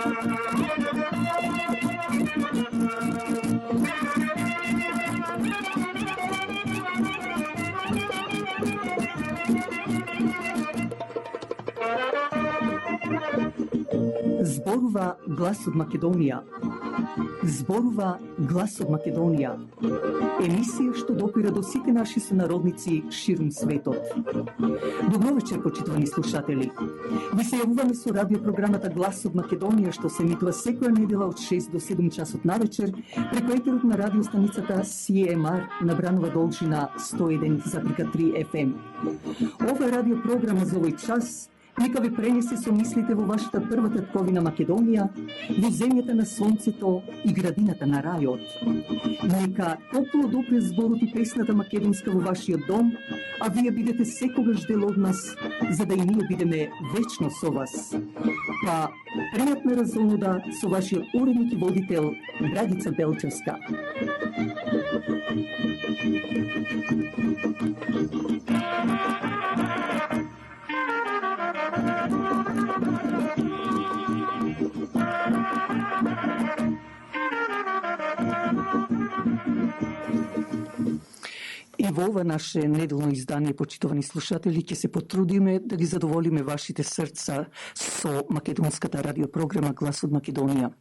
Зборува глас од Македонија. Зборува глас од Македонија. Емисија што допира до сите наши сонародници ширум светот. Добро вечер, почитувани слушатели. Ви се јавуваме со радиопрограмата Глас од Македонија, што се емитува секоја недела од 6 до 7 часот навечер преку етерот на радиостаницата CMR на Бранова должина 101,3 FM. Ова е радиопрограма за овој час. Нека ви пренесе со мислите во вашата прва татковина Македонија, во земјата на сонцето и градината на рајот. Нека топло допре зборот и песната македонска во вашиот дом, а вие бидете секогаш дел од нас, за да и ние бидеме вечно со вас. Па, пријатна разонода со вашиот уредник и водител Драгица Белчевска. И во ова наше неделно издание, почитувани слушатели, ќе се потрудиме да ги задоволиме вашите срца со македонската радиопрограма Глас од Македонија.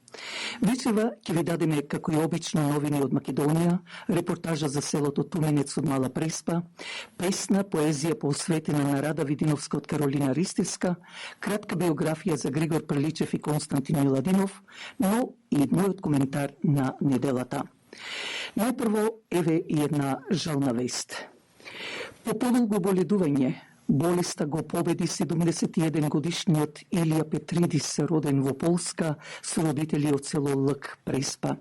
Вечерва ќе ви дадеме, како и обично, новини од Македонија, репортажа за селото Туменец од Мала Преспа, песна, поезија посветена на Рада Видиновска од Каролина Ристевска, кратка биографија за Григор Приличев и Константин Миладинов, но и мојот коментар на неделата. Најпрво, еве и една жална вест. По подолго боледување, болеста го победи 71 годишниот Илија Петридис, роден во Полска, со родители од село Лк Преспа.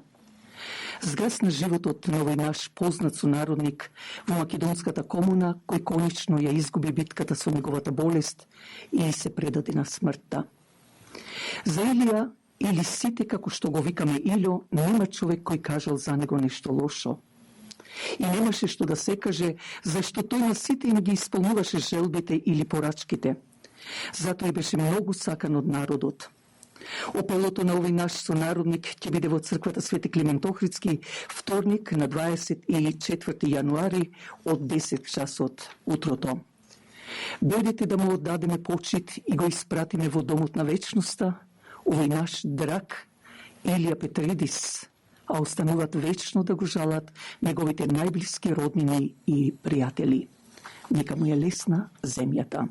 Згасна животот на овој наш познат сонародник во македонската комуна, кој конечно ја изгуби битката со неговата болест и се предаде на смртта. За Илија, или сите, како што го викаме Илјо, нема човек кој кажал за него нешто лошо. И немаше што да се каже, зашто тој на сите им ги исполнуваше желбите или порачките. Затоа и беше многу сакан од народот. Опелото на овој наш сонародник ќе биде во црквата Свети Климент Охридски вторник на 24 јануари од 10 часот утрото. Дојдете да му оддадеме почит и го испратиме во домот на вечноста, овој наш драг Илија Петридис, а остануват вечно да го жалат неговите најблиски роднини и пријатели. Нека му е лесна земјата.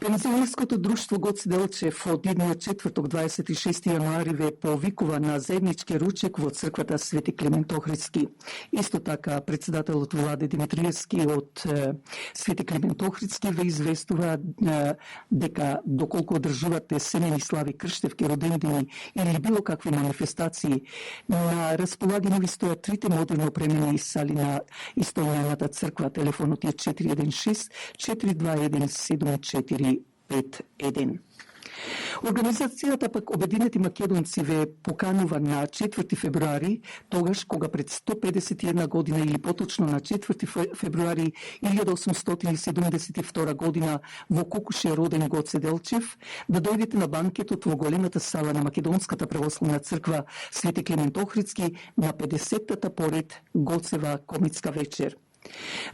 Пензионерското друштво Гоце Делчев од идниот четврток 26 јануари ве повикува на заеднички ручек во црквата Свети Климент Охридски. Исто така председателот Владе Димитриевски од Свети Климент Охридски ве известува дека доколку одржувате семени слави, крштевки, родендини или било какви манифестации, на располагање ви стојат трите модерно опремени сали на истојаната црква. Телефонот е 416 421 74 5-1. Организацијата пак Обединети македонци ве поканува на 4 февруари, тогаш кога пред 151 година или поточно на 4 февруари 1872 година во Кокуше роден Гоце Делчев, да дојдете на банкетот во големата сала на Македонската православна црква Свети Климент Охридски на 50-та поред Гоцева комитска вечер.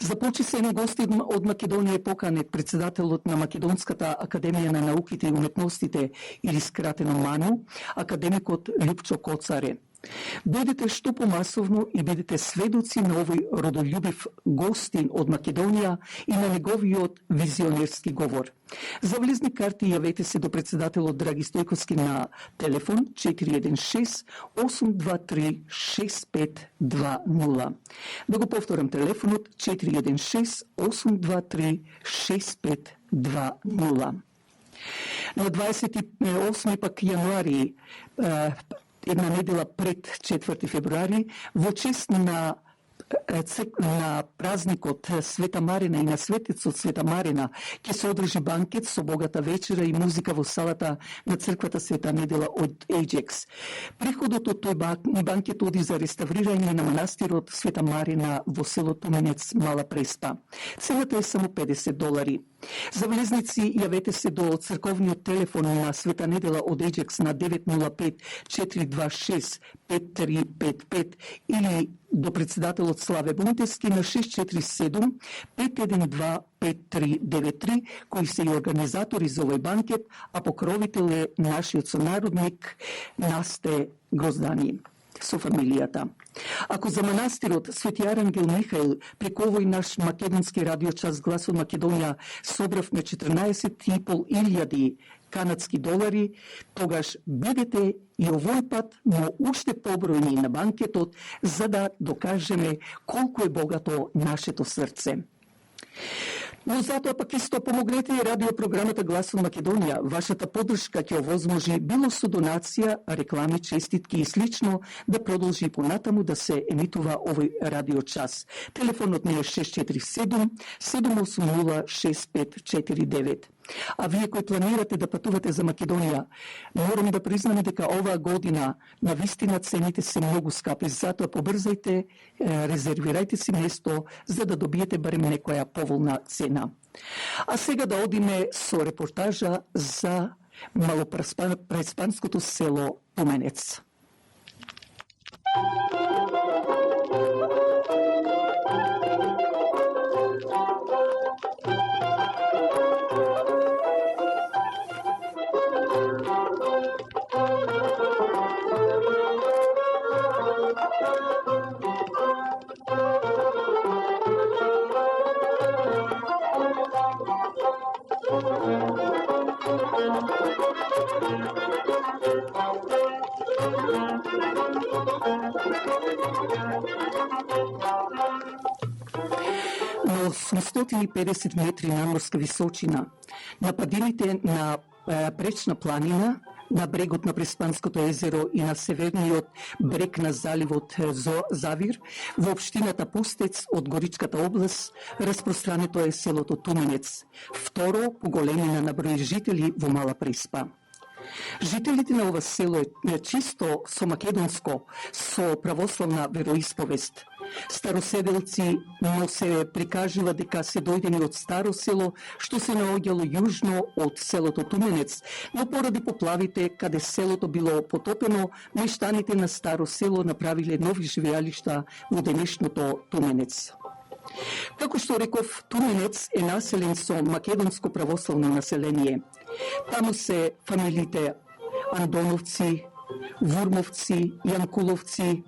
За почесени гости од Македонија поканет председателот на Македонската академија на науките и уметностите, или скратено МАНУ, академикот Лјупчо Коцаре. Дојдете што помасовно и бидете сведоци на овој родолюбив гостин од Македонија и на неговиот визионерски говор. За влезни карти јавете се до председателот Драги Стојковски на телефон 416 823 6520. Да го повторам телефонот 416 823 6520. На 28 пак јануари, една недела пред 4 февруари, во чест на на празникот Света Марина и на светецот Света Марина ќе се одржи банкет со богата вечера и музика во салата на црквата Света Недела од Ејџекс. Приходот од тој банкет оди за реставрирање на манастирот Света Марина во село Туменец, Мала Преспа. Цената е само $50. За влезници јавете се до црковниот телефон на Света Недела од Ејџекс на 905-426-5355 или до председателот Славе Бунтески на 647-512-5393, кои се и организатори за овој банкет, а покровител е нашиот сонародник Насте Гроздани со фамилијата. Ако за манастирот Свети Арангел Михаил преку овој наш македонски радиочас Глас од Македонија собравме $14,500 канадски долари, тогаш бидете и овој пат, но уште побројни на банкетот, за да докажеме колку е богато нашето срце. Но затоа пак исто помогнете и радиопрограмата Глас од Македонија. Вашата поддршка ќе овозможи било со донација, реклами, честитки и слично да продолжи понатаму да се емитува овој радиочас. Телефонот ни е 647-780-6549. А вие кои планирате да патувате за Македонија, морам да признам дека оваа година навистина цените се многу скапи, затоа побрзајте, резервирајте си место за да добиете барем некоја поволна цена. А сега да одиме со репортажа за малопреспанското село Туменец. На 850 метри надморска височина, на падините на Пречна планина, на брегот на Преспанското езеро и на северниот брег на заливот Завир, во општината Пустец од Горичката област, распространето е селото Туменец, второ по големина на број жители во Мала Преспа. Жителите на ова село е чисто со македонско, со православна вероисповест. Староседелци, но се прикажува дека се дојдени од Старо село, што се наоѓало јужно од селото Туменец, но поради поплавите, каде селото било потопено, мештаните на Старо село направиле нови живеалишта во денешното Туменец. Како што реков, Туменец е населен со македонско православно население. Таму се фамилиите Андоновци, Вурмовци, Јанкуловци,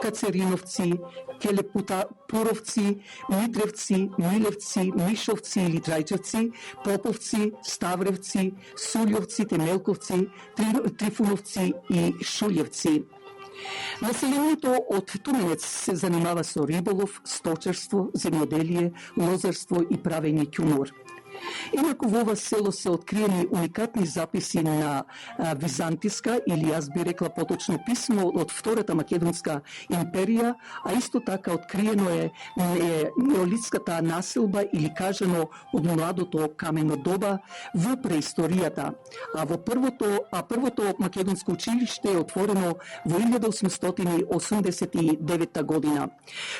Кацериновци, Келепуровци, Митревци, Милевци, Мишовци или Трајчевци, Поповци, Ставревци, Сулјовци, Темелковци, Трифуновци и Шулјевци. Населението од Туменец се занимава со риболов, сточарство, земјоделие, лозарство и правење ќунур. Инаку во ова село се откриени уникатни записи на византиска или јас би рекла поточно писмо од Втората македонска империја, а исто така откриено е неолитската населба или кажано од младото камено доба во преисторијата. А првото македонско училиште е отворено во 1889 година.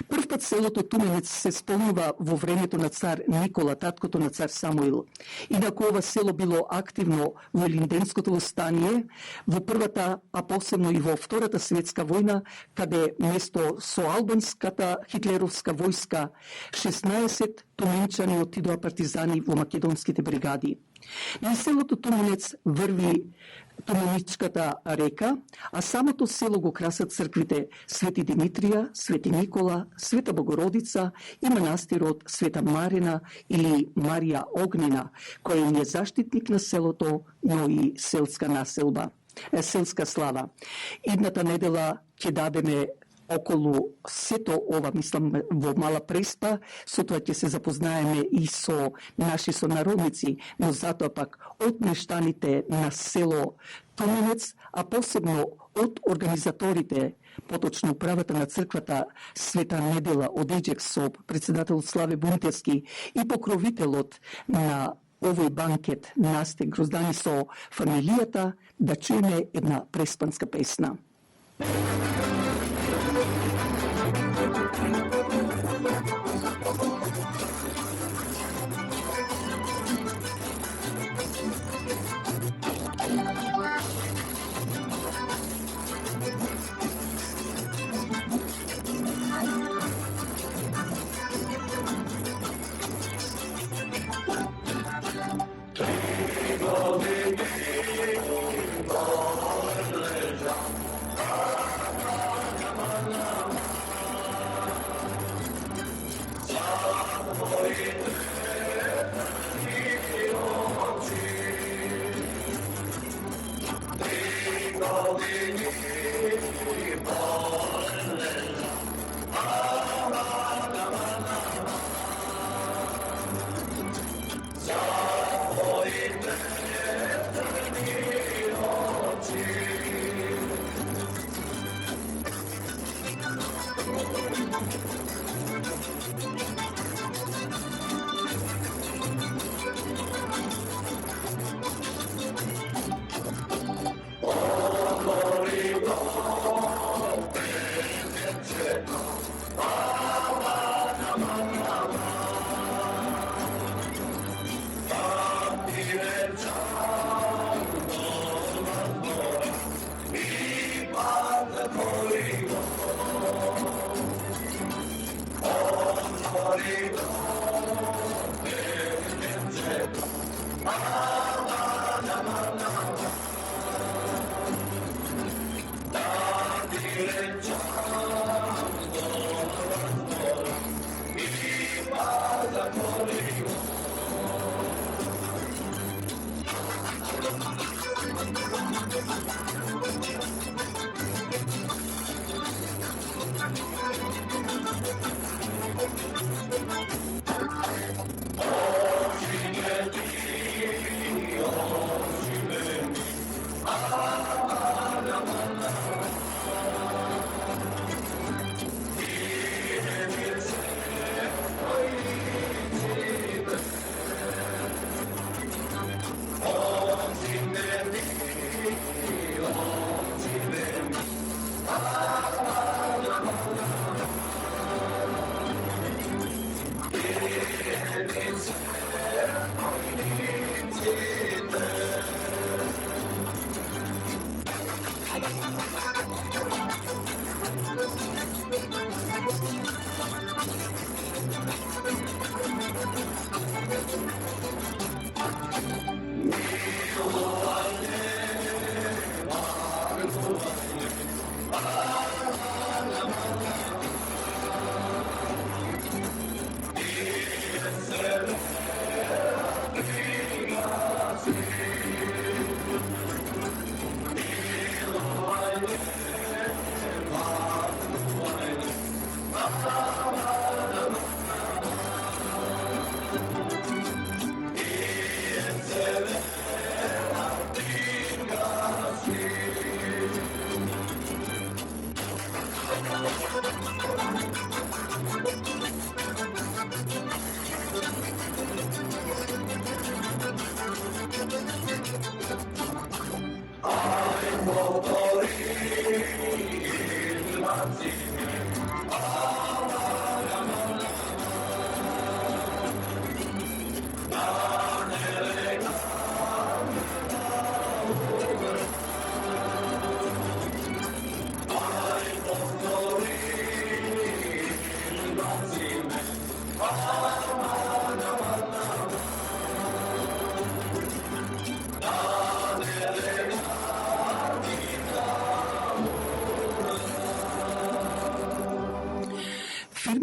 Првпат селото Туменец се спомнува во времето на цар Никола, таткото на цар Самуил. Инаку ова село било активно во Илинденското востание, во првата, а посебно и во Втората светска војна, каде место со албанската хитлеровска војска 16 туменчани отидоа партизани во македонските бригади. На селото Туменец врви Туменичката река, а самото село го красат црквите Свети Димитрија, Свети Никола, Света Богородица и манастирот Света Марина или Марија Огнена, кој е заштитник на селото, но и селска населба, селска слава. Идната недела ќе дадеме околу сето ова, мислам, во Мала Преспа, со тоа ќе се запознаеме и со наши сонародници, но затоа пак од мештаните на село Томинец, а посебно од организаторите, поточно управата на црквата Света Недела од Еџексоп, председателот Славе Бунтевски и покровителот на овој банкет Насте Гроздани со фамилијата, да чуеме една преспанска песна.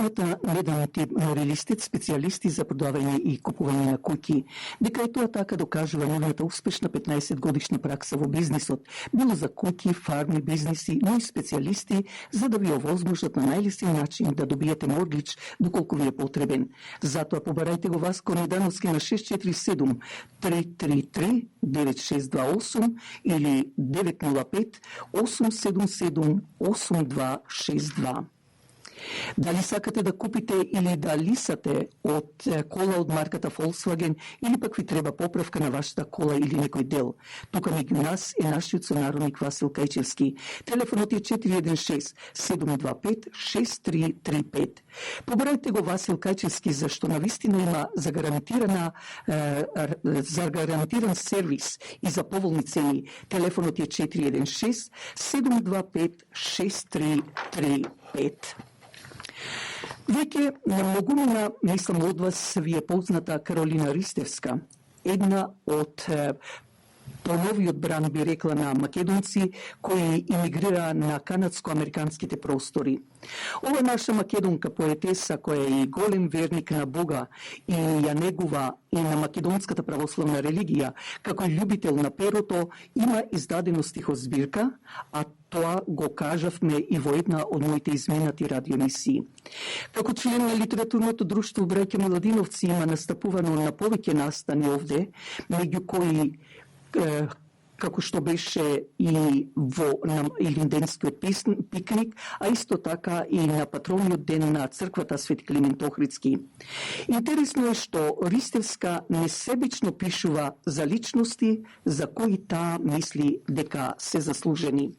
познавањата медените моралисти, специјалисти за продавање и купување на куќи, дека е тоа така докажува нивната успешна 15-годишна пракса во бизнисот, било за куќи, фарми, бизниси, но и специјалисти за да ви овозможат на најлесен начин да добиете моргич доколку ви е потребен. Затоа побарајте го Васко Недановски на 647 333 9628 или 905 877 8262. Дали сакате да купите или да лисате од кола од марката Volkswagen или пак ви треба поправка на вашата кола или некој дел? Тука меѓу нас е нашиот сонародник Васил Кајчевски. Телефонот е 416-725-6335. Побарајте го Васил Кајчевски, зашто навистина има за гарантиран сервис и за поволни цени. Телефонот е 416-725-6335. Веќе на многумина, мислам од вас, ви е позната Каролина Ристевска, една од поновиот бран, би рекла, на македонци кои имигрира на канадско-американските простори. Ова наша македонка поетеса, која е и голем верник на Бога и ја негува и на македонската православна религија, како и љубител на перото, има издадено стихозбирка, а тоа го кажавме и во една од моите изминати радиоемисии. Како член на литературното друштво Браќа Миладиновци има настапувано на повеќе настани овде, меѓу кои како што беше и во Илинденскиот пикник, а исто така и на патрониот ден на црквата Свети Климент Охридски. Интересно е што Ристевска несебично пишува за личности за кои таа мисли дека се заслужени.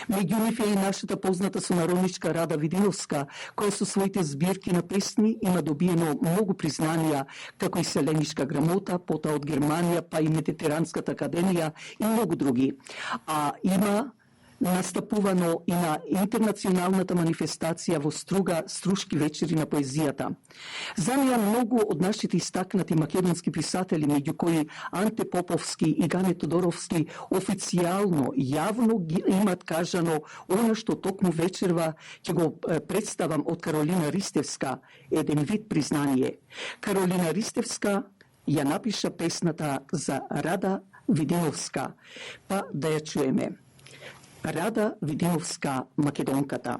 Меѓу нив е и нашата позната сонародничка Рада Видиновска, која со своите збирки на песни има добиено многу признанија, како и Селенишка грамота, потоа од Германија, па и Медитеранската академија и многу други. А има настапувано и на интернационалната манифестација во Струшки вечери на поезијата. За неја многу од нашите истакнати македонски писатели, меѓу кои Анте Поповски и Гане Тодоровски, официјално, јавно ги имат кажано она што токму вечерва ќе го представам од Каролина Ристевска, еден вид признание. Каролина Ристевска ја напиша песната за Рада Видиновска, па да ја чуеме. Рада Видиновска, македонката.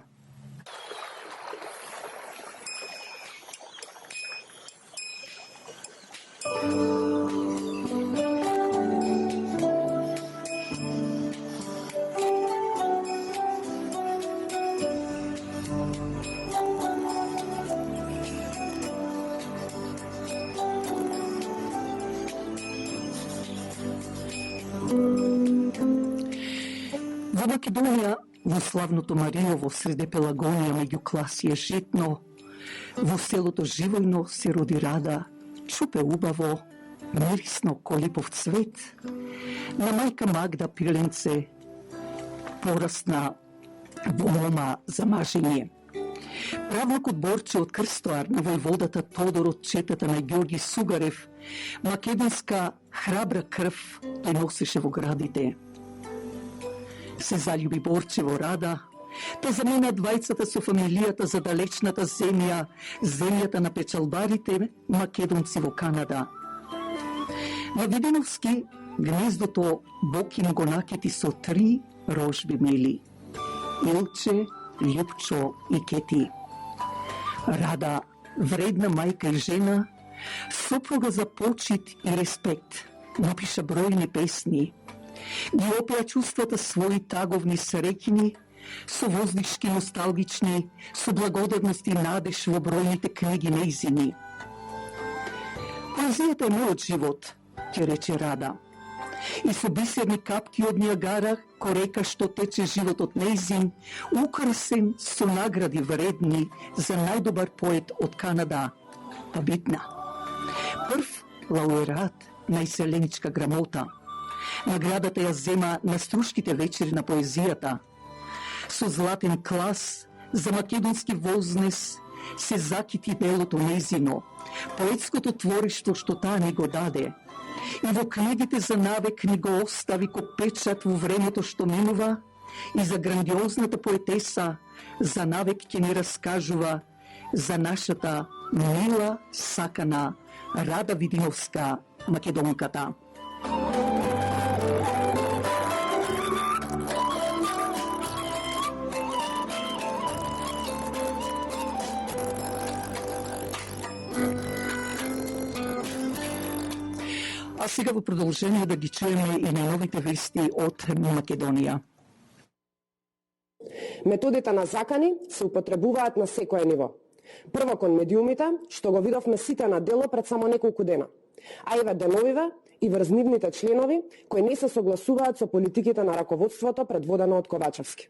Во Македонија, во славното Мариново, среде Пелагонија, меѓу класи е житно, во селото Живојно се роди Рада, чупе убаво, мирисно колипов цвет. На мајка Магда пиленце порасна во мома за мажење. Правнукот Борче од Крстоар на војводата Тодор од четата на Ѓорги Сугарев, македонска храбра крв тој носеше во градите. Се залюби Борче во Рада, те замена двајцата со фамилијата за далечната земја, земјата на печалбарите македонци во Канада. На Видиновски гнездото Бог им го накети со 3 рожби мили: Илче, Љупчо и Кети. Рада, вредна мајка и жена, сопруга за почит и респект, напиша бројни песни, ги опеа чувствата своји таговни среќини, со воздишки носталгични, со благодарност и надеж во бројните книги нејзини. Поезијата е мојот живот, ќе рече Рада. И со бисерни капки од Нијагара, ко река што тече животот нејзин, украсен со награди вредни за најдобар поет од Канада, па битна. Прв лауреат на Селеничка грамота. Наградата ја зема на Струшките вечери на поезијата. Со златен клас за македонски вознес се закити белото нејзино, поетското твориштво што таа ни го даде. И во книгите за навек ни го остави ко печат во времето што минува, и за грандиозната поетеса за навек ќе ни раскажува за нашата мила, сакана Рада Видиновска македонката. А сега во продолжение да ги чуеме и најновите вести од Македонија. Методите на закани се употребуваат на секое ниво. Прво кон медиумите, што го видовме сите на дело пред само неколку дена, а и деновиве и врз нивните членови кои не се согласуваат со политиките на раководството предводено од Ковачевски.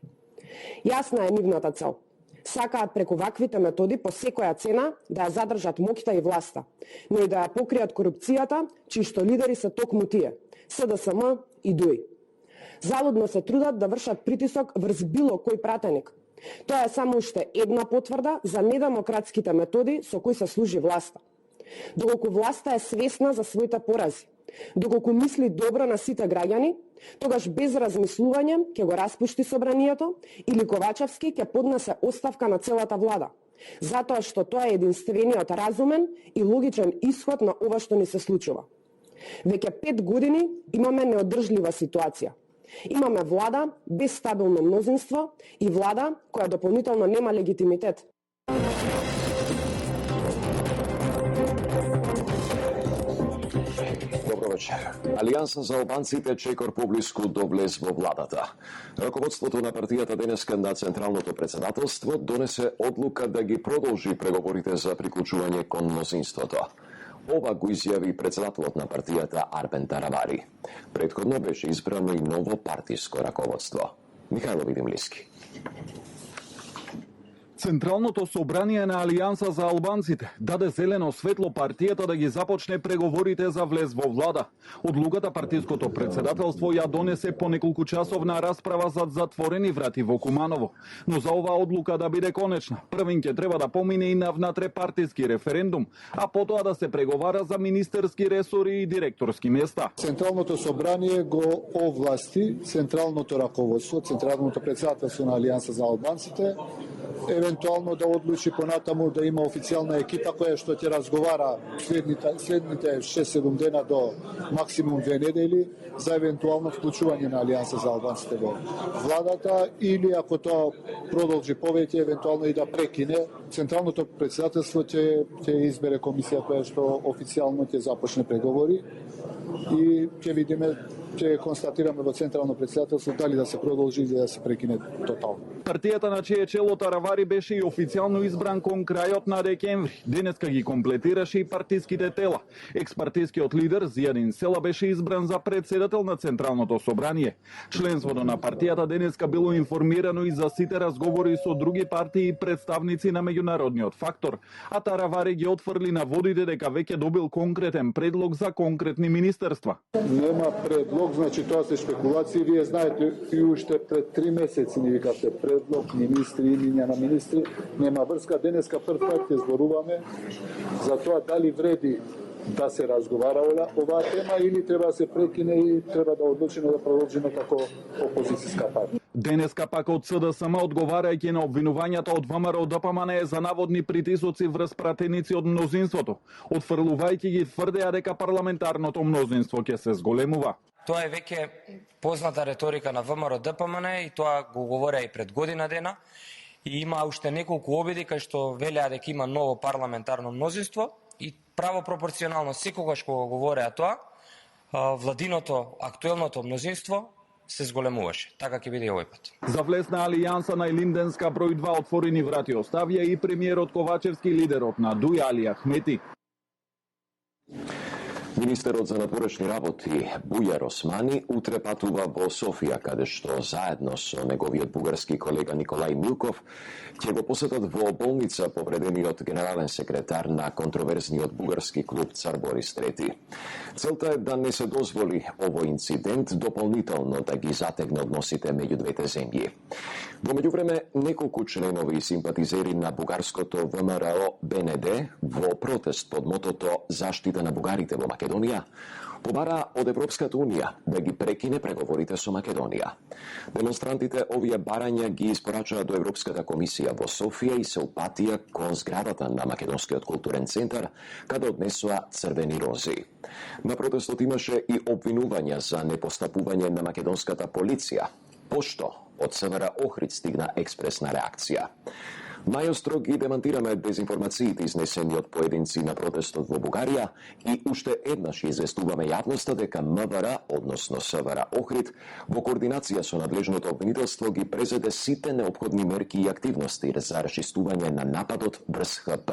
Јасна е нивната цел. Сакаат преку ваквите методи по секоја цена да ја задржат моќта и власта, но и да ја покријат корупцијата, чии што лидери се токму тие, СДСМ и ДУИ. Залудно се трудат да вршат притисок врз било кој пратеник. Тоа е само уште една потврда за недемократските методи со кои се служи власта. Доколку власта е свесна за своите порази, доколку мисли добро на сите граѓани, тогаш без размислување ќе го распушти собранието или Ковачевски ќе поднесе оставка на целата влада, затоа што тоа е единствениот разумен и логичен исход на ова што ни се случува. Веќе 5 години имаме неодржлива ситуација. Имаме влада без стабилно мнозинство и влада која дополнително нема легитимитет. Добро вечер. Алијанса за албанците чекор поблиску до влез во владата. Раководството на партијата денеска на Централното председателство донесе одлука да ги продолжи преговорите за приклучување кон мнозинството. Ова го изјави председателот на партијата Арбен Таравари. Претходно беше избрано и ново партиско раководство. Михајло Видимлиски. Централното собрание на Алијанса за албанците даде зелено светло партијата да ги започне преговорите за влез во влада. Одлуката партиското председателство ја донесе по неколку часовна расправа зад затворени врати во Куманово. Но за оваа одлука да биде конечна, првин ќе треба да помине и на внатре-партиски референдум, а потоа да се преговара за министерски ресори и директорски места. Централното собрание го овласти Централното раководство, Централното председателство на Алијанса за албанците, евентуално да одлучи понатаму да има официјална екипа која што ќе разговара следните 6-7 дена до максимум 2 недели за евентуално вклучување на Алијанса за албанците во владата или ако тоа продолжи повеќе евентуално и да прекине. Централното председателство ќе избере комисија која што официјално ќе започне преговори и ќе видиме, ќе констатираме во Централно председателство дали да се продолжи или да се прекине тотално. Партијата на чие чело Таравари беше и официјално избран кон крајот на декември. Денеска ги комплетираше и партиските тела. Експартискиот лидер Зијадин Села беше избран за председател на Централното собрание. Членството на партијата денеска било информирано и за сите разговори со други партии и представници на меѓународниот фактор, а Таравари ги отфрли на водите дека веќе добил конкретен предлог за конкретни министерства. Нема предлог, значи тоа се спекулации. Вие знаете и уште пред 3 месеци ни викавте предлог, министри, имиња на министри. Нема врска. Денеска прв пат ќе зборуваме за тоа дали вреди да се разговара оваа тема или треба да се прекине и треба да одлучиме да продолжиме како опозицијска партија. Денеска пак од СДСМ одговарајќи на обвинувањата од ВМРО ДПМН за наводни притисоци врз пратеници од мнозинството, отфрлувајќи ги тврдеа дека парламентарното мнозинство ќе се зголемува. Тоа е веќе позната реторика на ВМРО ДПМН и тоа го говореа и пред година дена. И има уште неколку обиди кај што велеа дека има ново парламентарно мнозинство и право пропорционално секогаш кога говореа тоа, владиното актуелното мнозинство се зголемуваше. Така ќе биде и овој пат. За влез на Алијанса на Илинденска број 2 отворени врати оставија и премиерот Ковачевски, лидерот на ДУИ Али Ахмети. Министерот за надворешни работи Бујар Османи утре патува во Софија, каде што заедно со неговиот бугарски колега Николај Милков ќе го посетат во болница повредениот генерален секретар на контроверзниот бугарски клуб Цар Борис III. Целта е да не се дозволи овој инцидент дополнително да ги затегне односите меѓу двете земји. Во меѓувреме, неколку членови и симпатизери на бугарското ВМРО БНД во протест под мотото Заштита на бугарите во Македонија Побара од Европската Унија да ги прекине преговорите со Македонија. Демонстрантите овие барања ги испорачаа до Европската комисија во Софија и се упатија кон зградата на Македонскиот културен центар, каде однесоа црвени рози. На протестот имаше и обвинувања за непостапување на македонската полиција, пошто од СВР Охрид стигна експресна реакција. Најостро ги демантираме дезинформациите изнесени од поединци на протестот во Бугарија и уште еднаш известуваме јавноста дека МВР, односно СВР Охрид, во координација со надлежното обвинителство ги презеде сите неопходни мерки и активности за расчистување на нападот врз ХП.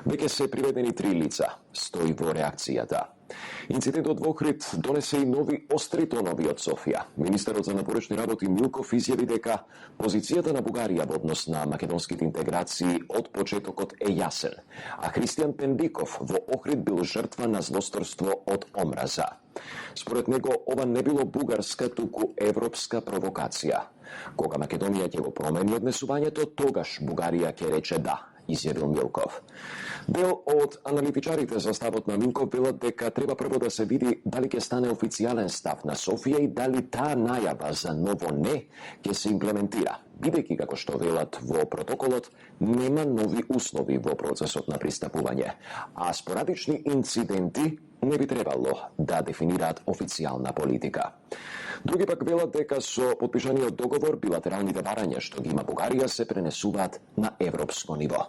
Веќе се приведени 3 лица, стои во реакцијата. Инцидентот во Охрид донесе и нови остри тонови од Софија. Министерот за надворешни работи Милков изјави дека позицијата на Бугарија во однос на македонските интеграции од почетокот е јасен, а Христијан Пендиков во Охрид бил жртва на злосторство од омраза. Според него, ова не било бугарска, туку европска провокација. Кога Македонија ќе го промени однесувањето, тогаш Бугарија ќе рече да, изјавил Милков. Дел од аналитичарите за ставот на Милков велат дека треба прво да се види дали ќе стане официјален став на Софија и дали таа најава за ново не ќе се имплементира, бидејќи како што велат во протоколот, нема нови услови во процесот на пристапување, а спорадични инциденти не би требало да дефинираат официјална политика. Други пак велат дека со потпишаниот договор билатералните барања што ги има Бугарија се пренесуваат на европско ниво.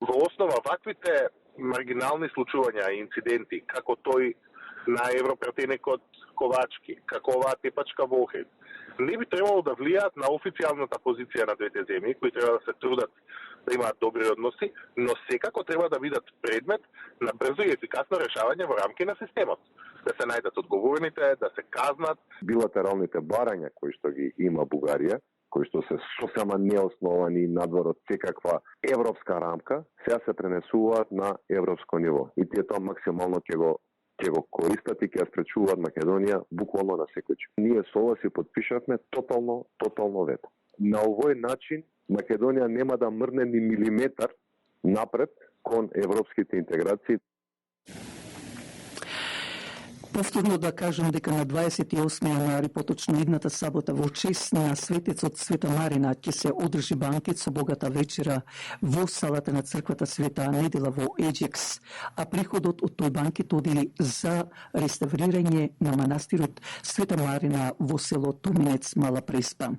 Во основа ваквите маргинални случувања и инциденти, како тој на европратенекот Ковачки, како оваа тепачка во Охрид, не би требало да влијаат на официјалната позиција на двете земји, кои треба да се трудат да имаат добри односи, но секако треба да бидат предмет на брзо и ефикасно решавање во рамки на системот. Да се најдат одговорните, да се казнат. Билатералните барања кои што ги има Бугарија, кои што се сосема неосновани надвор од секаква европска рамка, сега се пренесуваат на европско ниво. И тие тоа максимално ќе го користат и ќе спречуваат Македонија буквално на секој чин. Ние со ова си потпишавме тотално вето. На овој начин Македонија нема да мрне ни милиметар напред кон европските интеграции. Повторно да кажам дека на 28 јануари, поточно идната сабота, во чест на светецот Света Марина, ќе се одржи банкет со богата вечера во салата на црквата Света Недела во Еџекс, а приходот од тој банкет оди за реставрирање на манастирот Света Марина во село Томинец, Мала Преспа.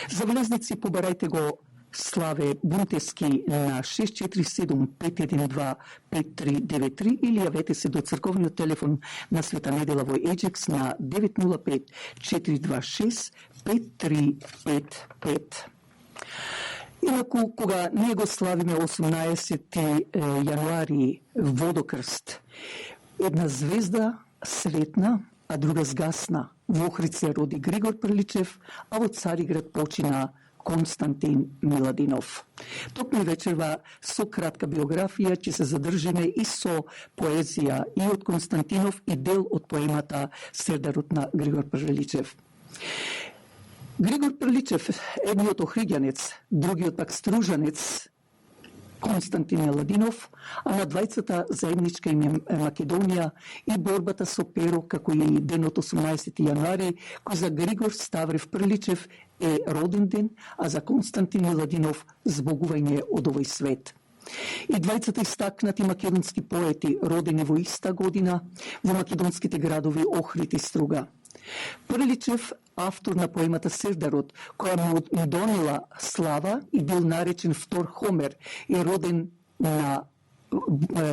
Забелезници, побарајте го Славе Бунтески на 647-512-5393 или јавете се до црковниот телефон на Света Недела во Еџекс на 905-426-5355. Инаку, кога ние го славиме 18 јануари Водокрст, една звезда светна, а друга згасна. Во Охрид се роди Григор Приличев, а во Цариград почина Константин Миладинов. Токму вечерва со кратка биографија ќе се задржиме и со поезија и од Константинов и дел од поемата Сердарот на Григор Приличев. Григор Приличев, едниот охриѓанец, другиот пак стружанец, Константин Миладинов, а на двајцата заедничка им е Македонија и борбата со Перо, како и денот 18 јануари, кој за Григор Ставрев Приличев е роден ден, а за Константин Миладинов збогување од овој свет. И двајцата истакнати македонски поети, родени во иста година во македонските градови Охрид и Струга. Приличев, автор на поемата Сердарот, која му донела слава и бил наречен втор Хомер, е роден на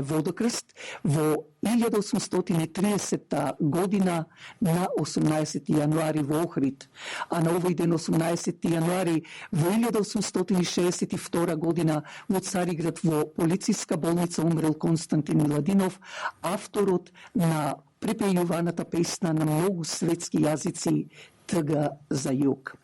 Водокрст во 1830 година на 18 јануари во Охрид, а на овој ден 18 јануари во 1862 година во Цариград во полициска болница умрел Константин Миладинов, авторот на препејуваната песна на многу светски јазици Тга за југ.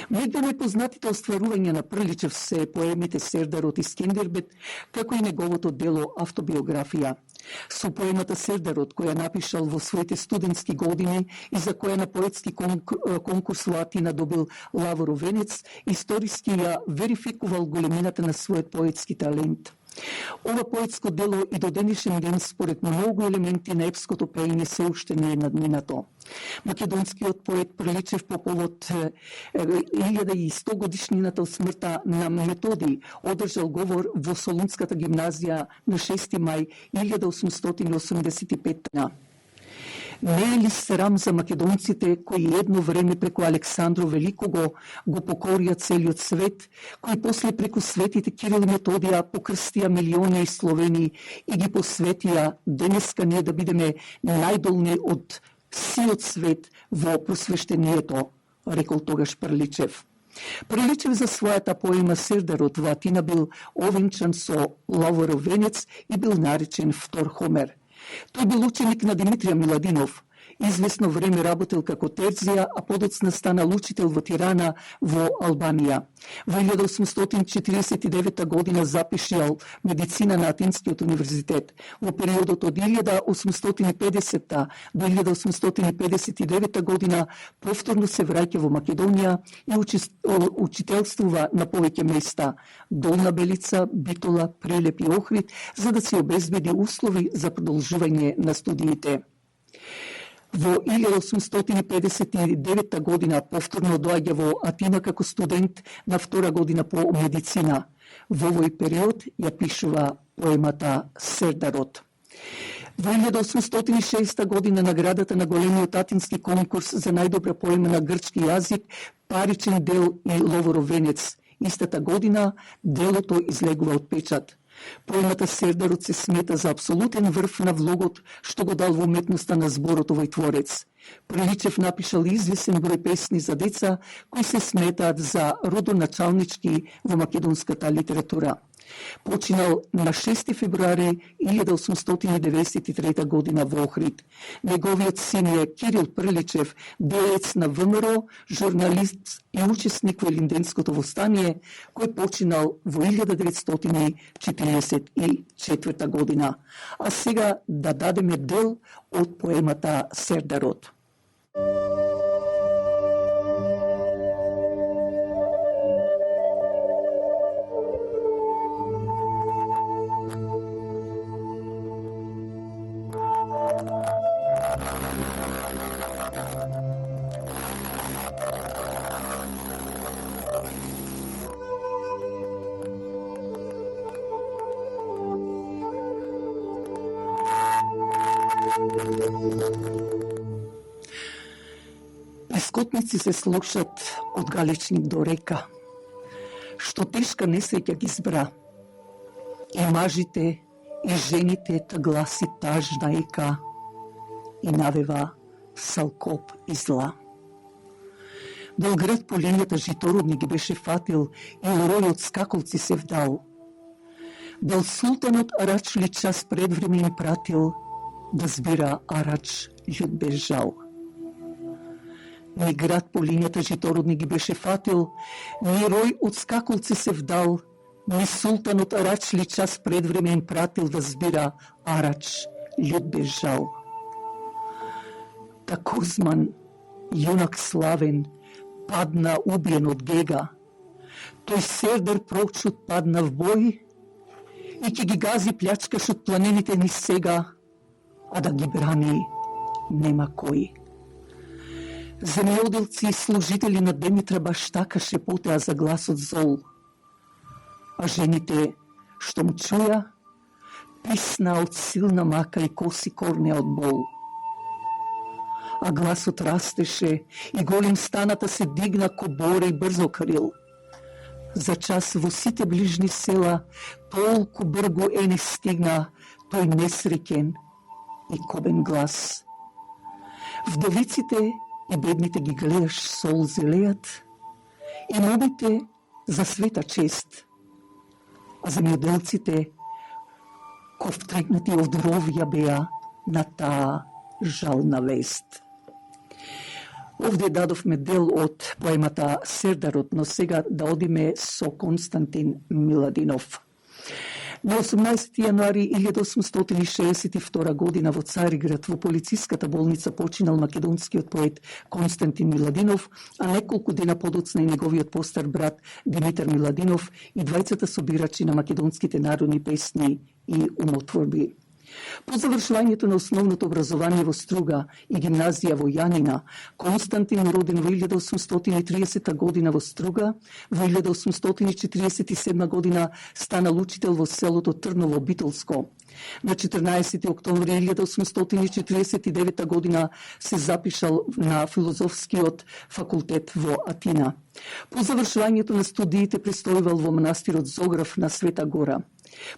Меѓу најпознатите остварувања на Приличев се поемите Сердарот и Скендербет, како и неговото дело автобиографија. Со поемата Сердарот, која напишал во своите студентски години и за која на поетски конкурс во Атина добил Лавров венец, историски ја верификувал големината на својот поетски талент. Ова поетско дело и до денешен ден според многу елементи на епското пеење се уште не е надминато. Македонскиот поет Приличев по повод 1100 годишнината од смртта на Методи одржал говор во Солунската гимназија на 6 мај 1885. Не е ли срам за македонците кои едно време преку Александро Великого го покорија целиот свет, кои после преку светите Кирил и Методија покрстија милиони словени и ги посветија денеска ние да бидеме најдолни од сиот свет во просвештението, рекол тогаш Приличев. Приличев за својата поема Сердарот во Атина бил овенчан со лавров венец и бил наречен Втор Хомер. Тој бил ученик на Димитрија Миладинов. Известно време работел како терзија, а подоцна станал учител во Тирана во Албанија. Во 1849 година запишал медицина на Атинскиот универзитет. Во периодот од 1850 до 1859 година повторно се враќа во Македонија и учителствува на повеќе места: Долна Белица, Битола, Прилеп и Охрид, за да се обезбеди услови за продолжување на студиите. Во 1859 година повторно доаѓа во Атина како студент на втора година по медицина. Во овој период ја пишува поемата Сердарот. Во 1860 година наградата на големиот атински конкурс за најдобра поема на грчки јазик, Паричен дел и Ловоров венец. Истата година делото излегува од печат. Поемата Сердарот се смета за апсолутен врв на влогот што го дал во уметноста на зборот овој творец. Приличев напишал известен број песни за деца кои се сметаат за родоначалнички во македонската литература. Починал на 6 февруари 1893 година во Охрид. Неговиот син е Кирил Приличев, деец на ВМРО, журналист и учесник во Илинденското востание, кој починал во 1944 година. А сега да дадеме дел од поемата Сердарот. Плескотници се слушат од Галичник до река, што тешка несреќа ги збра. И мажите, и жените та гласи тажна ека, и навева салкоп и зла. Белград по линијата Житородни ги беше фатил и рој од скаколци се вдал. Бел султанот Арачли час пред време им пратил да збира арач људ без жал. Ни град по линијата Житородни ги беше фатил, ни рој од скаколци се вдал, ни султанот Арачли час пред време им пратил да збира арач људ без жал. Та Кузман, јунак славен, падна убиен од гега. Тој Сердар прочут падна в бој и ќе ги гази плячкаш од планините ни сега, а да ги брани нема кој. Земјоделци и служители на Демитра баш така шепотеа за гласот зол, а жените што му чуја, писна од силна мака и коси корнеа од бол. А гласот растеше и голем станата се дигна ко боре и брзо карил. За час во сите ближни села толку бргу не стигна тој несреќен и кобен глас. Вдовиците и бедните ги гледаш солзи леат и молите за света чест, а земјоделците ковтрегнати од ровја беа на таа жална вест. Овде дадовме дел од поемата Сердарот, но сега да одиме со Константин Миладинов. На 18 јануари 1862 година во Цариград во полициската болница починал македонскиот поет Константин Миладинов, а неколку дена подоцна и неговиот постар брат Димитар Миладинов и двајцата собирачи на македонските народни песни и умотворби. По завршувањето на основното образование во Струга и гимназија во Јанина, Константин, роден во 1830 година во Струга, во 1847 година станал учител во селото Трново Битолско. На 14 октомври 1849 година се запишал на филозофскиот факултет во Атина. По завршувањето на студиите престојувал во манастирот Зограф на Света Гора.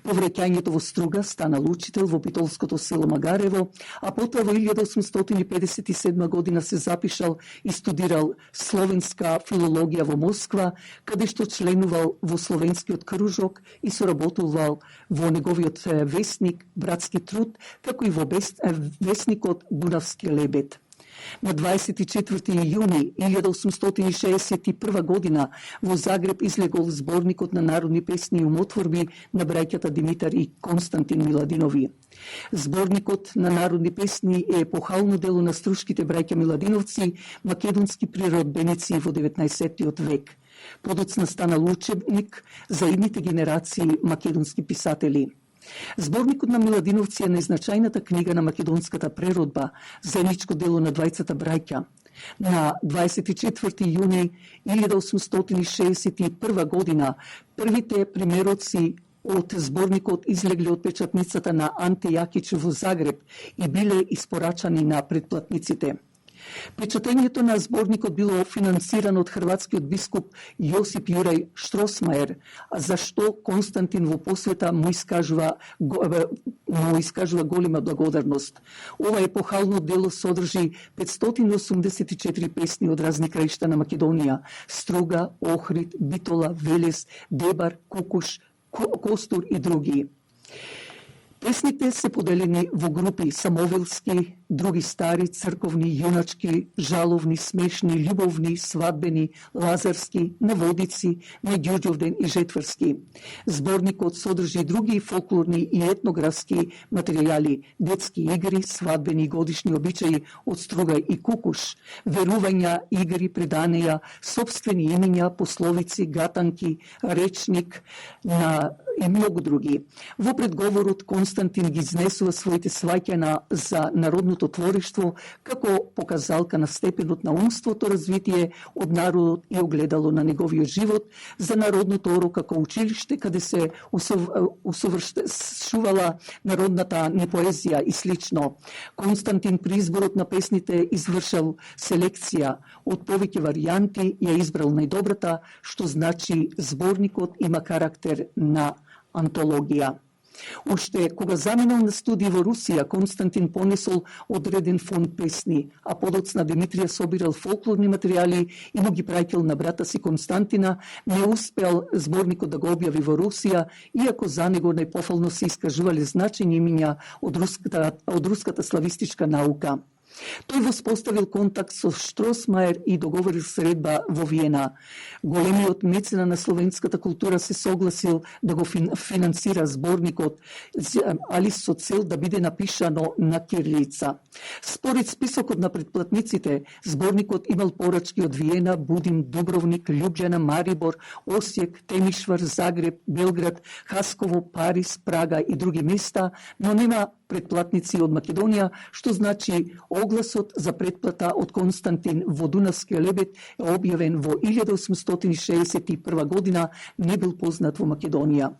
По враќањето во Струга станал учител во битолското село Магарево, а потоа во 1857 година се запишал и студирал словенска филологија во Москва, каде што членувал во словенскиот кружок и соработувал во неговиот весник Братски труд, како и во весникот Дунавски лебед. На 24 јуни 1861 година во Загреб излегол зборникот на народни песни и умотворби на браќата Димитар и Константин Миладинови. Зборникот на народни песни е епохално дело на струшките браќа Миладиновци, македонски природбеници во 19. век. Подоцна станал учебник за идните генерации македонски писатели. Зборникот на Миладиновци е најзначајната книга на македонската преродба, заедничко дело на двајцата браќа. На 24 јуни 1861 година првите примероци од зборникот излегле од печатницата на Анте Јакич во Загреб и биле испорачани на предплатниците. Печатењето на зборникот било финансирано од хрватскиот бискуп Јосип Јурај Штросмаер, за што Константин во посвета му искажува голема благодарност. Ова епохално дело содржи 584 песни од разни краишта на Македонија: Струга, Охрид, Битола, Велес, Дебар, Кукуш, Костур и други. Песните се поделени во групи самовилски, други стари, црковни, јуначки, жаловни, смешни, љубовни, свадбени, лазарски, наводици, на Ѓурѓовден и жетврски. Зборникот содржи други фолклорни и етнографски материјали, детски игри, свадбени и годишни обичаи од Струга и Кукуш, верувања, игри, преданија, собствени имиња, пословици, гатанки, речник и многу други. Во предговорот Константин ги изнесува своите сваќања за народното твориштво како показалка на степенот на умството развитие од народот и огледало на неговиот живот, за народното оро како училиште каде се усовршувала народната ни поезија и слично. Константин при изборот на песните извршил селекција од повеќе варијанти, ја избрал најдобрата, што значи зборникот има карактер на антологија. Уште кога заминал на студии во Русија, Константин понесол одреден фонд песни, а подоцна Димитрија собирал фолклорни материјали и му ги праќал на брата си Константина, не успел зборникот да го објави во Русија, иако за него најпофално се искажувале значајни имиња од руската славистичка наука. Тој воспоставил контакт со Штросмаер и договорил средба во Виена. Големиот мецена на словенската култура се согласил да го финансира зборникот, али со цел да биде напишано на кирилица. Според списокот на предплатниците, зборникот имал порачки од Виена, Будим, Дубровник, Љубљана, Марибор, Осијек, Темишвар, Загреб, Белград, Хасково, Париз, Прага и други места, но нема предплатници од Македонија, што значи огласот за предплата од Константин во Дунавски лебед е објавен во 1861 година, не бил познат во Македонија.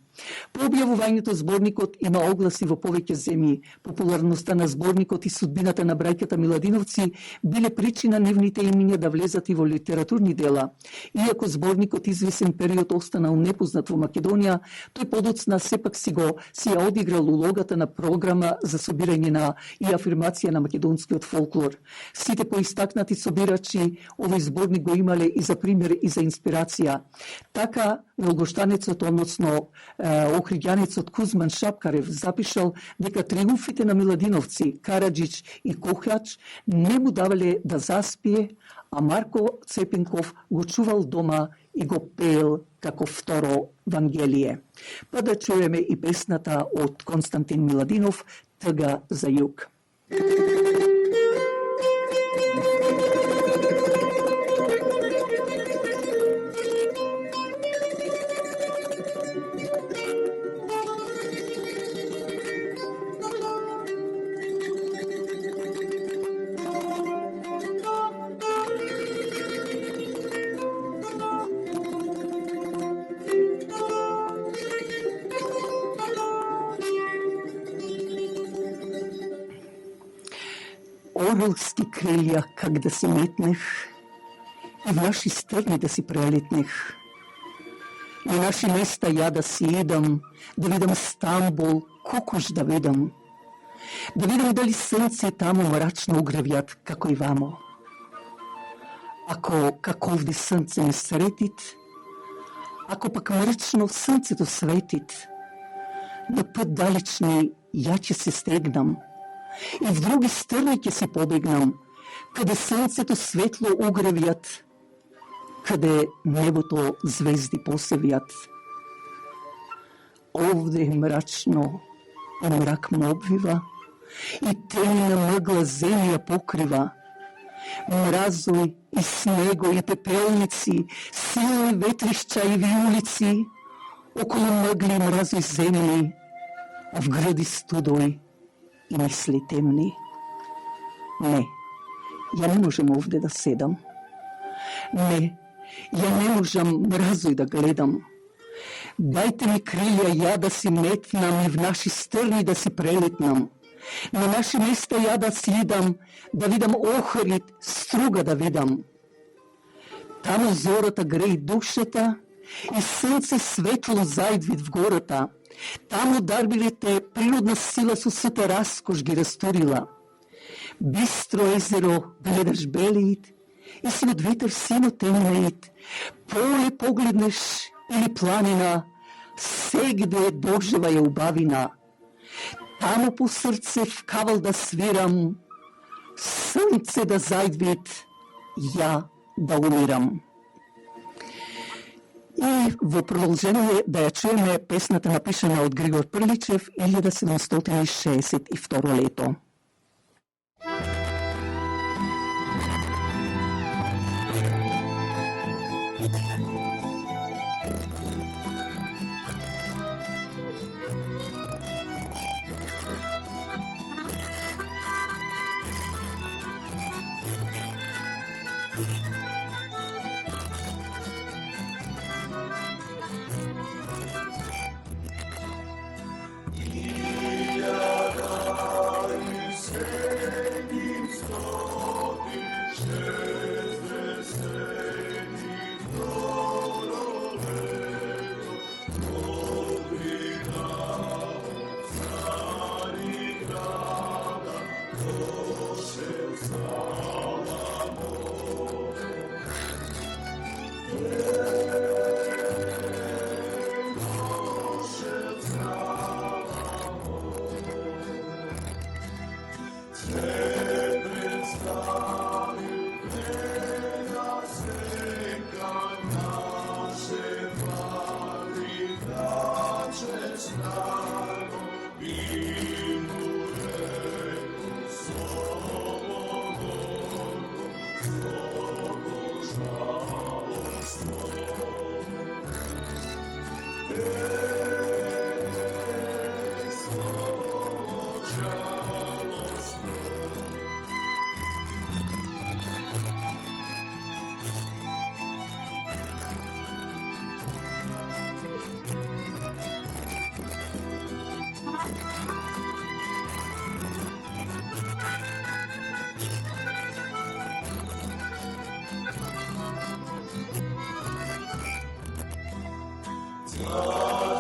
По објавувањето зборникот има огласи во повеќе земји. Популарноста на зборникот и судбината на браќата Миладиновци биле причина нивните имиња да влезат и во литературни дела. Иако зборникот извесен период останал непознат во Македонија, тој подоцна сепак си ја одиграл улогата на програма за собирање на и афирмација на македонскиот фолклор. Сите поистакнати собирачи овој зборник го имале и за пример и за инспирација. Така Волгоштанецот, односно Охриѓанецот Кузман Шапкарев запишал дека триумфите на Миладиновци, Караџич и Кохач не му давале да заспие, а Марко Цепенков го чувал дома и го пеел како второ Вангелие. Па да чуеме и песната од Константин Миладинов "Тъга за југ". Орлски крилја как да си метнех и в наши страни да си прелетнех. На наши места ја да си идам, да видам Стамбул, Кукуш да видам. Да видам дали сонце таму мрачно угревјат како и вамо. Ако како овде сонце не сретит, ако пак мрачно сонцето светит, на път далечни ја ќе се стегнам и в други страни ќе се побегнам, каде сонцето светло угревјат, каде небото звезди посевјат. Овде мрачно и мрак ме обвива и темна мъгла земја покрива. Мразој и снего и пепелници, силни ветришча и виулици, околу мъгли и мразој земни, а в гради студој и мисли темни. Не, ја не можам овде да седам. Не, ја не можам мразој да гледам. Дајте ми крилја ја да си метнам и в наши страни да си прелетнам. На наши места ја да си идам, да видам Охрид, Струга да видам. Таму зората греи душата и сонце светло зајдвид в гората. Таму дарбилите природна сила со сета раскош ги растурила. Бистро езеро гледаш белиит и свет ветер сино темнеит. Поле погледнеш или планина, сегде дожива е убавина. Таму по срце в кавал да свирам, сонце да зајдвит, ја да умирам. И во продолжение да ја чуеме песната напишана од Григор Прличев 1762 лето. Oh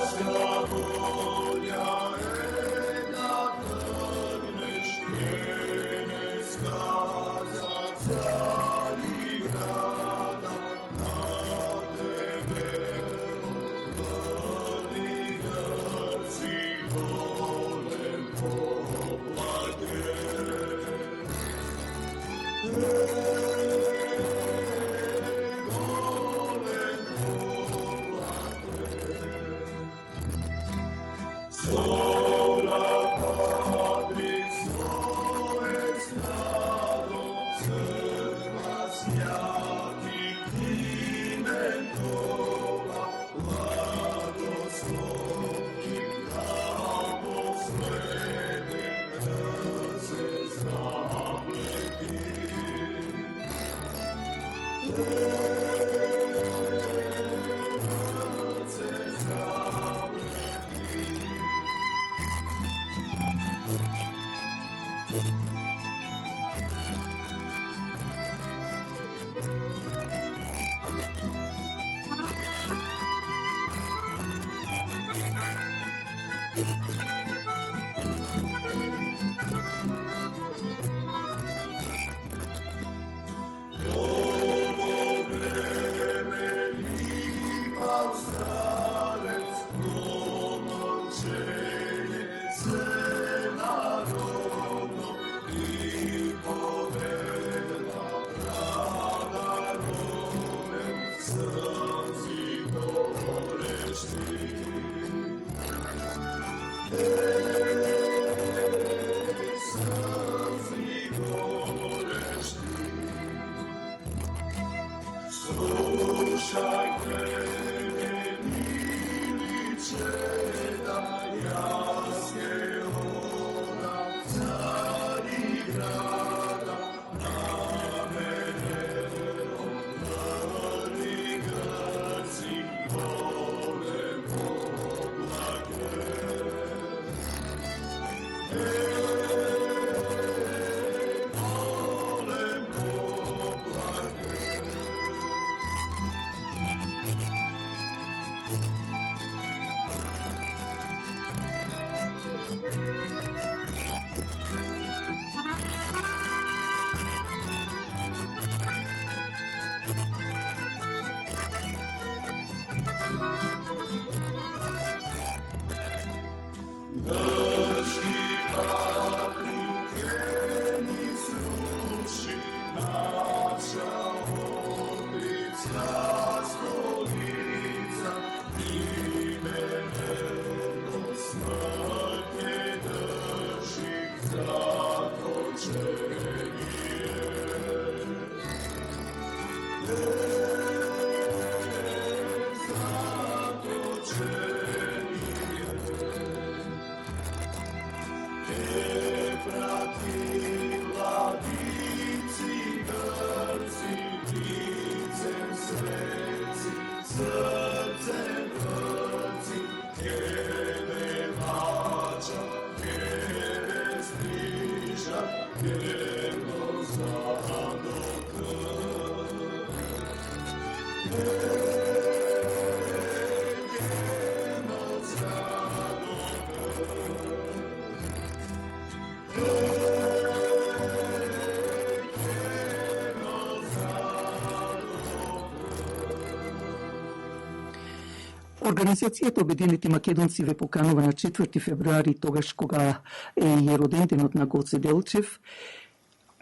Организацијата Обединети македонци ве поканува на 4 февруари, тогаш кога е роден денот на Гоце Делчев,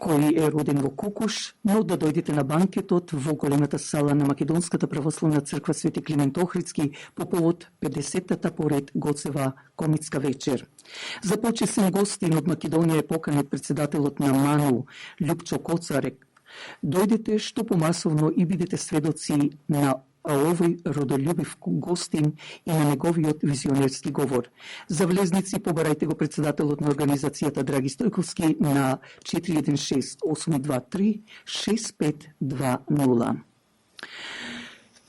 кој е роден во Кукуш, но да дојдете на банкетот во големата сала на Македонската православна црква Свети Климент Охридски по повод 50-та поред Гоцева комитска вечер. За почесен гостин од Македонија е поканет председателот на МАНУ Љупчо Коцарек. Дојдете што помасовно и бидете сведоци на овој родолюбив гостин и на неговиот визионерски говор. За влезници побарајте го председателот на организацијата Драги Стојковски на 416-823-6520.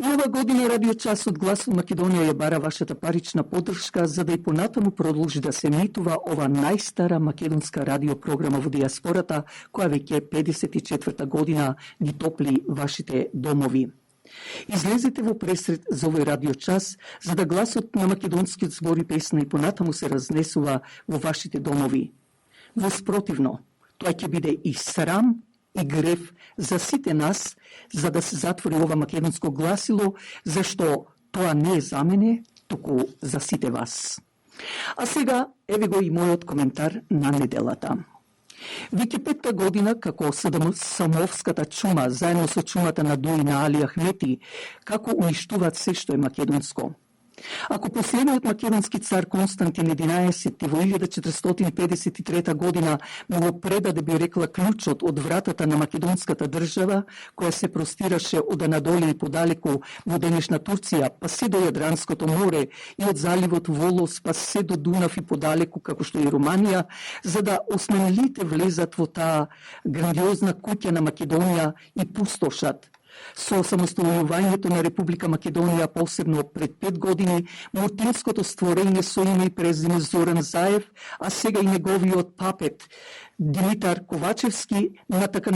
И ова година Радио Час од Глас од Македонија ја бара вашата парична поддршка за да и понатаму продолжи да се емитува ова најстара македонска радиопрограма во диаспората, која веќе 54-та година ги топли вашите домови. Излезете во пресред за овој радио час, за да гласот на македонскиот збор и песна и понатаму се разнесува во вашите домови. Во спротивно, тоа ќе биде и срам и грев за сите нас, за да се затвори ова македонско гласило, зашто тоа не е за мене, туку за сите вас. А сега, еве го и мојот коментар на неделата. Веќе 5-та година, како Самовската чума, заедно со чумата на Дуи на Али Ахмети, како уништуваат се што е македонско. Ако последниот македонски цар Константин 11 во 1453 година му го предаде, би рекла, клучот од вратата на македонската држава, која се простираше од Анадолија и подалеку во денешна Турција, па се до Јадранското море и од заливот Волос, па се до Дунав и подалеку, како што и Руманија, за да османлите влезат во таа грандиозна куќа на Македонија и пустошат. Со самостојувањето на Република Македонија, посебно пред 5 години, мултинското створење со име и презиме Зоран Заев, а сега и неговиот папет Димитар Ковачевски на така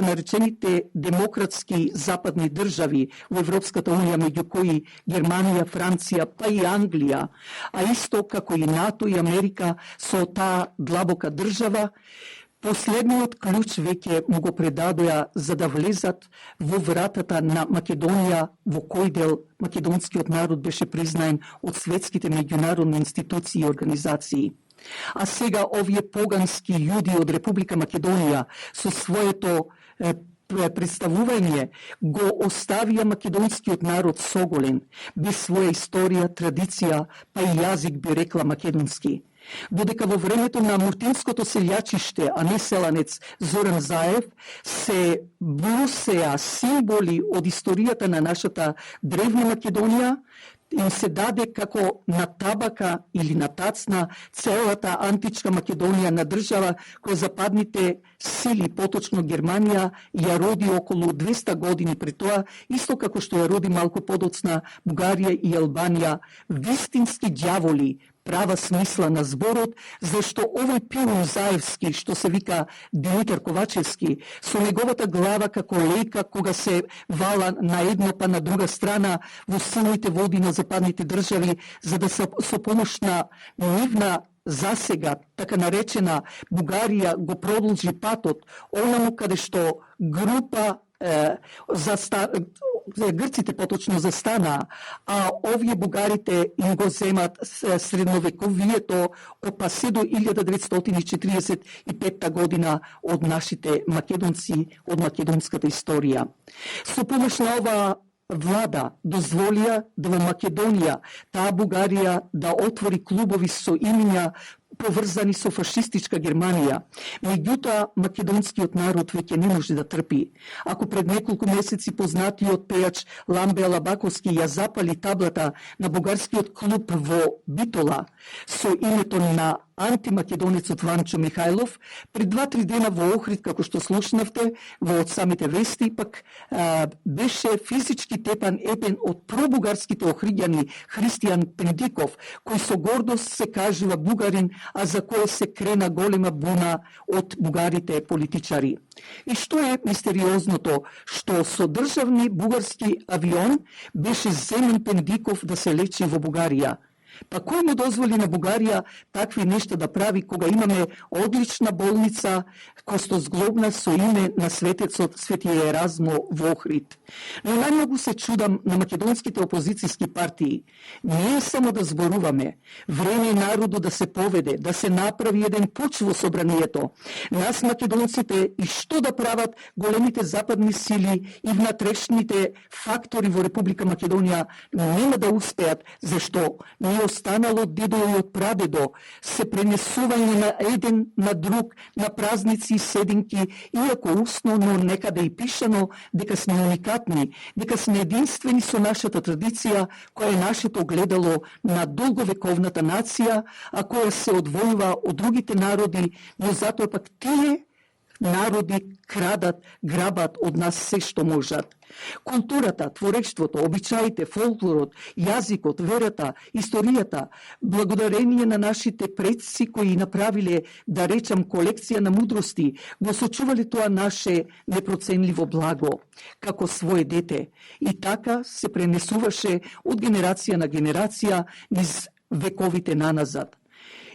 наречените демократски западни држави во Европската унија, меѓу кои Германија, Франција, па и Англија, а исто како и НАТО и Америка со таа длабока држава, последниот клjuč веќе му го предадоа за да влезат во вратата на Македонија, во кој дел македонскиот народ беше признаен од светските меѓународни институции и организации. А сега овие погански јуди од Република Македонија со своето представување го оставија македонскиот народ соголен, без своја историја, традиција, па и јазик, би рекла македонски. Додека во времето на муртинското селјачиште, а не селанец Зоран Заев, се носеа символи од историјата на нашата древна Македонија, им се даде како на табака или на тацна целата античка Македонија на држава која западните сили, поточно Германија, ја роди околу 200 години пред тоа, исто како што ја роди малку подоцна Бугарија и Албанија, вистински ѓаволи, права смисла на зборот, зашто овој пилун Заевски, што се вика Димитар Ковачевски, со неговата глава како лејка кога се вала на една па на друга страна во силните води на западните држави, за да се со помош на нивна засега, така наречена Бугарија, го продолжи патот, онаму каде што група грците поточно застанаа, а овие бугарите им го земат средновековието па се до 1945 година од нашите македонци, од македонската историја. Со помош на ова влада дозволија да во Македонија таа Бугарија да отвори клубови со имиња поврзани со фашистичка Германија. Меѓутоа, македонскиот народ веќе не може да трпи. Ако пред неколку месеци познатиот пејач Ламбе Алабаковски ја запали таблата на бугарскиот клуб во Битола со името на антимакедонецот Ванчо Михајлов, пред 2-3 дена во Охрид, како што слушнавте во од самите вести, пак беше физички тепан епен од пробугарските охриѓани Христијан Пендиков, кој со гордост се кажува бугарин, а за кој се крена голема буна од бугарите политичари. И што е мистериозното? Што со државни бугарски авион беше земен Пендиков да се лечи во Бугарија. Па кој му дозволи на Бугарија такви нешта да прави кога имаме одлична болница Костозглобна со име на светецот Свети Еразмо во Охрид? Но најмногу се чудам на македонските опозицијски партии. Не е само да зборуваме, време е народот да се поведе, да се направи еден пуч во собранието. Нас македонците и што да прават големите западни сили и внатрешните фактори во Република Македонија нема да успеат, зашто не останало дедо и од прадедо, се пренесување на еден на друг, на празници и сединки, иако усно, но некаде и пишано, дека сме уникатни, дека сме единствени со нашата традиција, која е нашето гледало на долговековната нација, а која се одвојува од другите народи, но затоа пак тие народи крадат, грабат од нас се што можат. Културата, творештвото, обичаите, фолклорот, јазикот, верата, историјата, благодарение на нашите предци кои направиле, да речам, колекција на мудрости, го сочувале тоа наше непроценливо благо, како свое дете. И така се пренесуваше од генерација на генерација низ вековите наназад.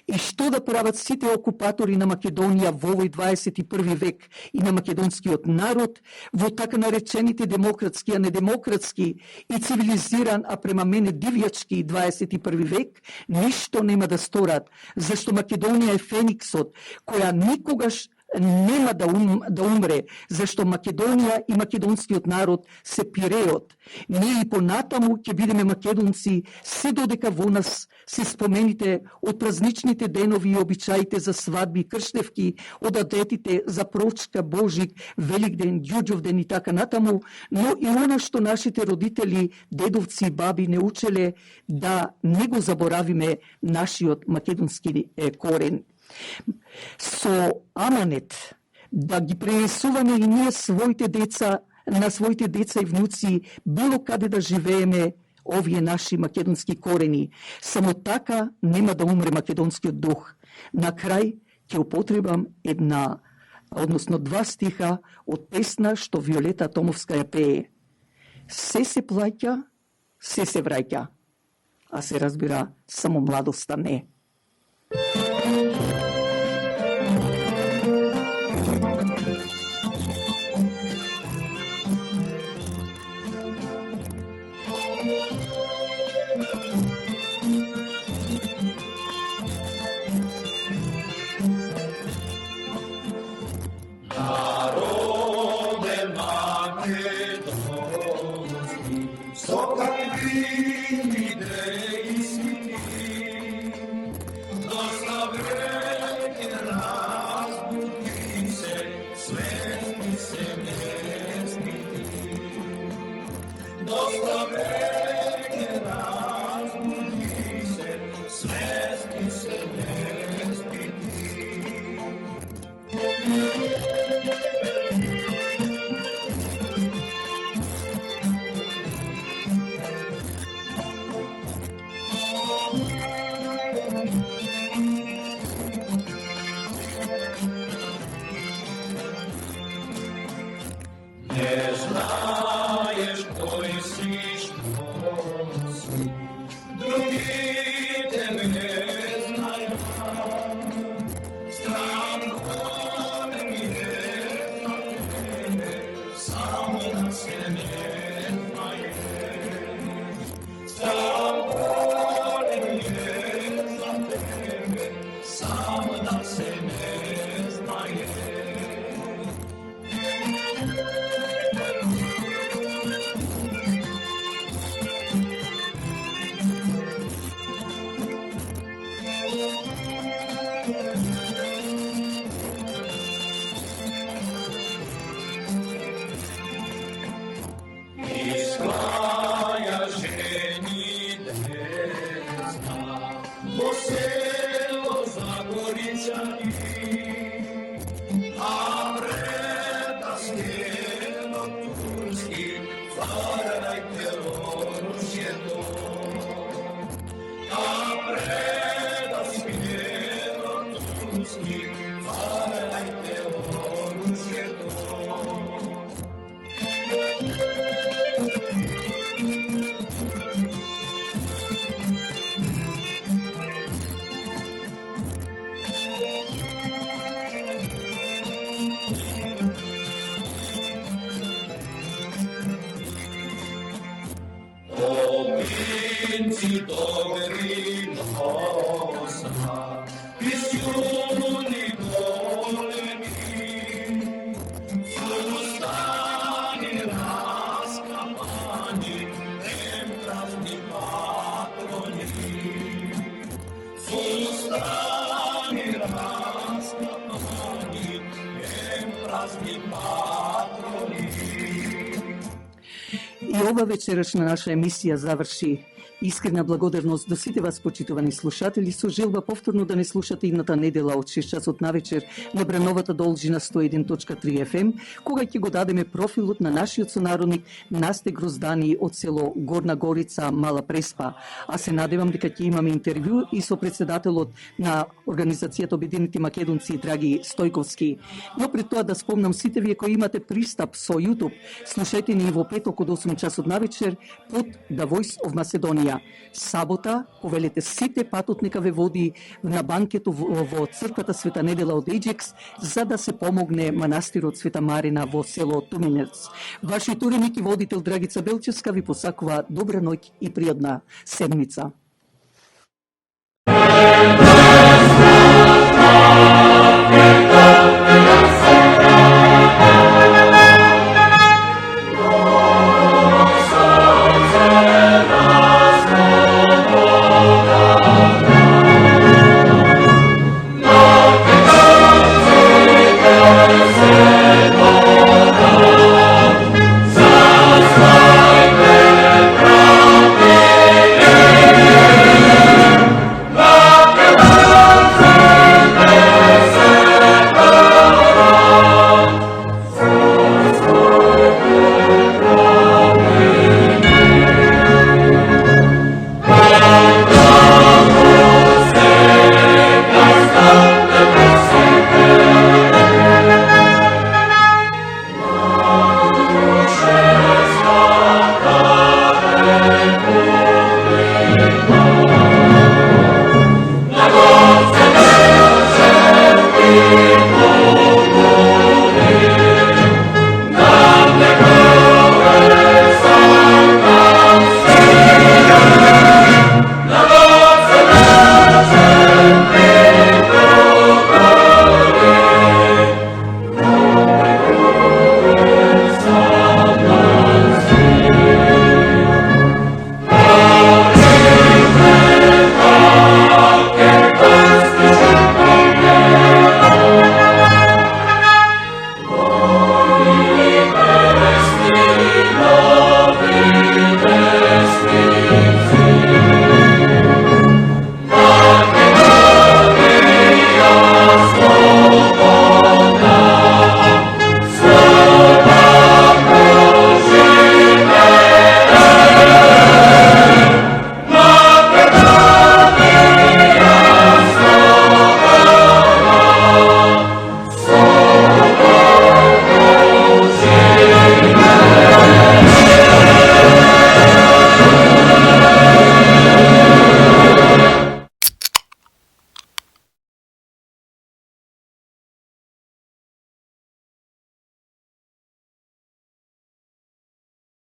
И што да прават сите окупатори на Македонија во овој 21 век и на македонскиот народ во така наречените демократски, а недемократски и цивилизиран, а према мене дивјачки 21 век, ништо нема да сторат, зашто Македонија е фениксот, која никогаш нема да умре, зашто Македонија и македонскиот народ се пиреот. Ние и понатаму ќе бидеме македонци, се додека во нас се спомените од празничните денови и обичаите за свадби и крштевки, од адетите за Прочка, Божик, Великден, Ѓуѓовден и така натаму, но и она што нашите родители, дедовци и баби не учеле, да не го заборавиме нашиот македонски корен. Со аманет да ги пренесуваме и ние своите деца, на своите деца и внуци, било каде да живееме, овие наши македонски корени. Само така нема да умре македонскиот дух. На крај ќе употребам два стиха од песна што Виолета Томовска ја пее. Се плаќа, се враќа, а се разбира само младоста не. И ова вечерашна наша емисија заврши. Искрена благодарност до сите вас, почитувани слушатели, со желба повторно да не слушате идната недела од 6 часот навечер на брановата должина 101.3 FM, кога ќе го дадеме профилот на нашиот сонародник Насте Гроздани од село Горна Горица, Мала Преспа. А се надевам дека ќе имаме интервју и со председателот на Организацијата Обединети македонци Драги Стојковски. Но пред тоа да спомнам сите вие кои имате пристап со YouTube, слушајте ни во петок од 8 часот навечер под The Voice of Macedonia. Сабота, повелете сите патот нека ве води на банкето во црквата Света Недела од Ејџекс, за да се помогне манастирот Света Марина во село Туменец. Вашиот уредник и водител Драгица Белчевска ви посакува добра ноќ и пријатна седмица.